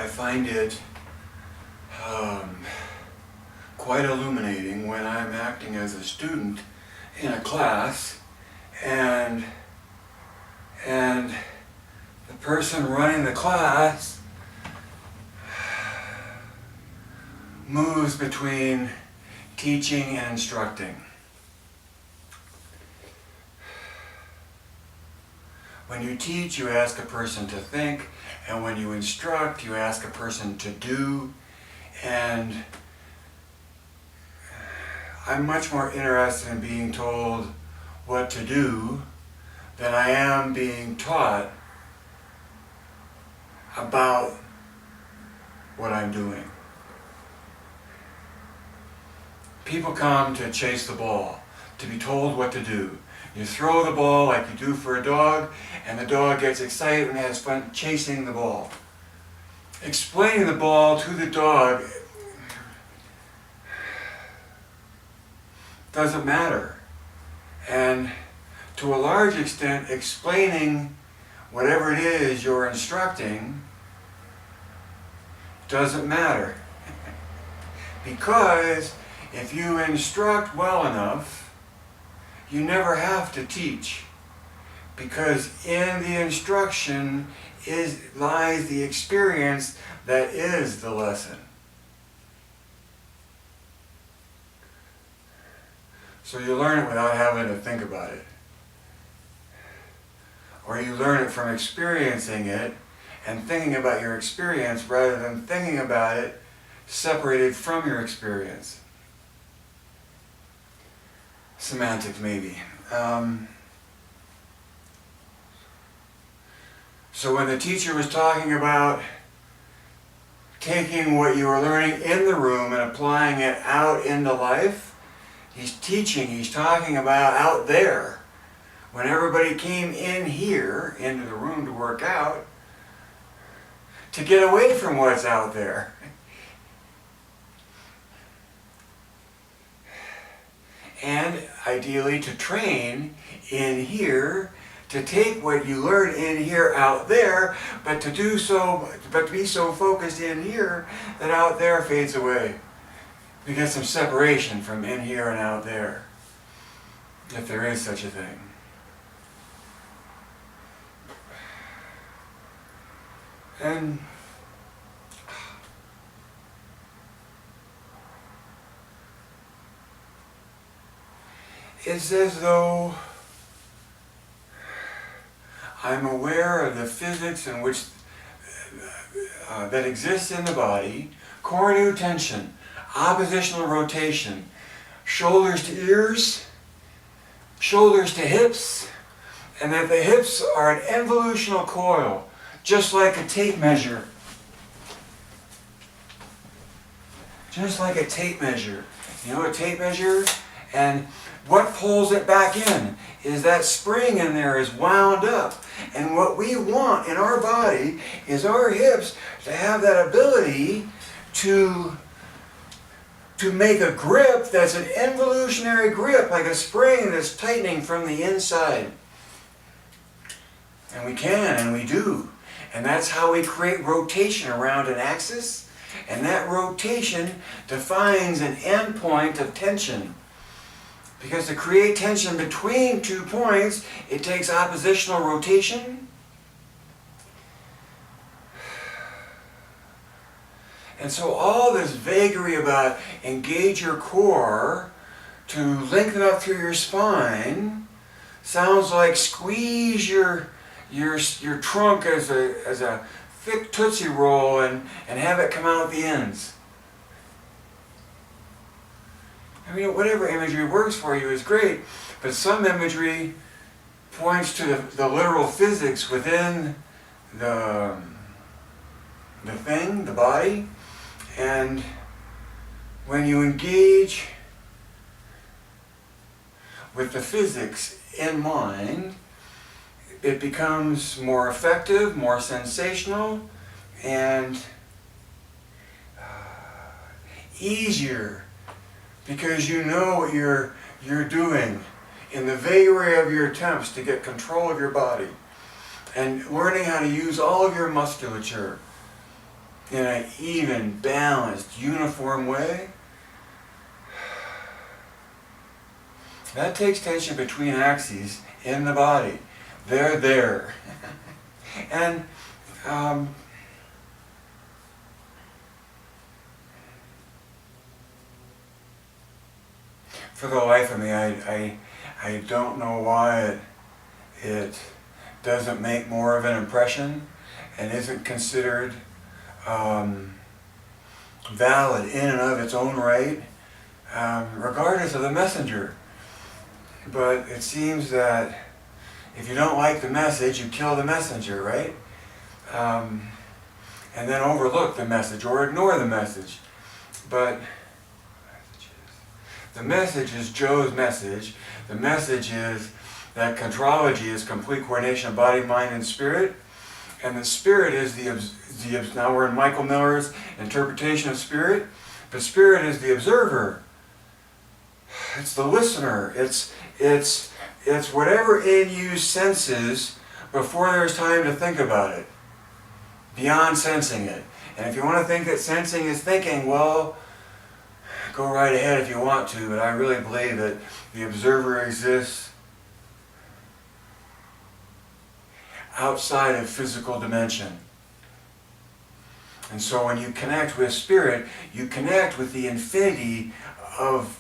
I find it quite illuminating when I'm acting as a student in a class and the person running the class moves between teaching and instructing. When you teach, you ask a person to think, and when you instruct, you ask a person to do. And I'm much more interested in being told what to do than I am being taught about what I'm doing. People come to chase the ball, to be told what to do. You throw the ball like you do for a dog, and the dog gets excited and has fun chasing the ball. Explaining the ball to the dog doesn't matter. And to a large extent, explaining whatever it is you're instructing doesn't matter. Because if you instruct well enough, you never have to teach, because in the instruction lies the experience that is the lesson. So you learn it without having to think about it. Or you learn it from experiencing it and thinking about your experience rather than thinking about it separated from your experience. Semantics, maybe. So when the teacher was talking about taking what you were learning in the room and applying it out into life, he's talking about out there. When everybody came in here, into the room to work out, to get away from what's out there. And ideally to train in here, to take what you learn in here out there, but to be so focused in here that out there fades away. We get some separation from in here and out there, if there is such a thing. And it's as though I'm aware of the physics in which that exists in the body, core new tension, oppositional rotation, shoulders to ears, shoulders to hips, and that the hips are an involutional coil, just like a tape measure. Just like a tape measure. You know a tape measure? And what pulls it back in is that spring in there is wound up. And what we want in our body is our hips to have that ability to make a grip that's an involutionary grip, like a spring that's tightening from the inside. And we can, and we do. And that's how we create rotation around an axis. And that rotation defines an endpoint of tension. Because to create tension between 2 points, it takes oppositional rotation. And so all this vagary about engage your core to lengthen up through your spine sounds like squeeze your trunk as a thick Tootsie Roll and have it come out the ends. I mean, whatever imagery works for you is great, but some imagery points to the literal physics within the thing, the body, and when you engage with the physics in mind, it becomes more effective, more sensational, and easier, because you know what you're doing in the vagary of your attempts to get control of your body and learning how to use all of your musculature in an even, balanced, uniform way, that takes tension between axes in the body. They're there. And for the life of me, I don't know why it doesn't make more of an impression and isn't considered valid in and of its own right, regardless of the messenger. But it seems that if you don't like the message, you kill the messenger, right? And then overlook the message or ignore the message. But the message is Joe's message. The message is that contrology is complete coordination of body, mind, and spirit. And the spirit is now we're in Michael Miller's interpretation of spirit. The spirit is the observer. It's the listener. It's whatever in you senses before there's time to think about it, beyond sensing it. And if you want to think that sensing is thinking, well, go right ahead if you want to, but I really believe that the observer exists outside of physical dimension. And so when you connect with spirit, you connect with the infinity of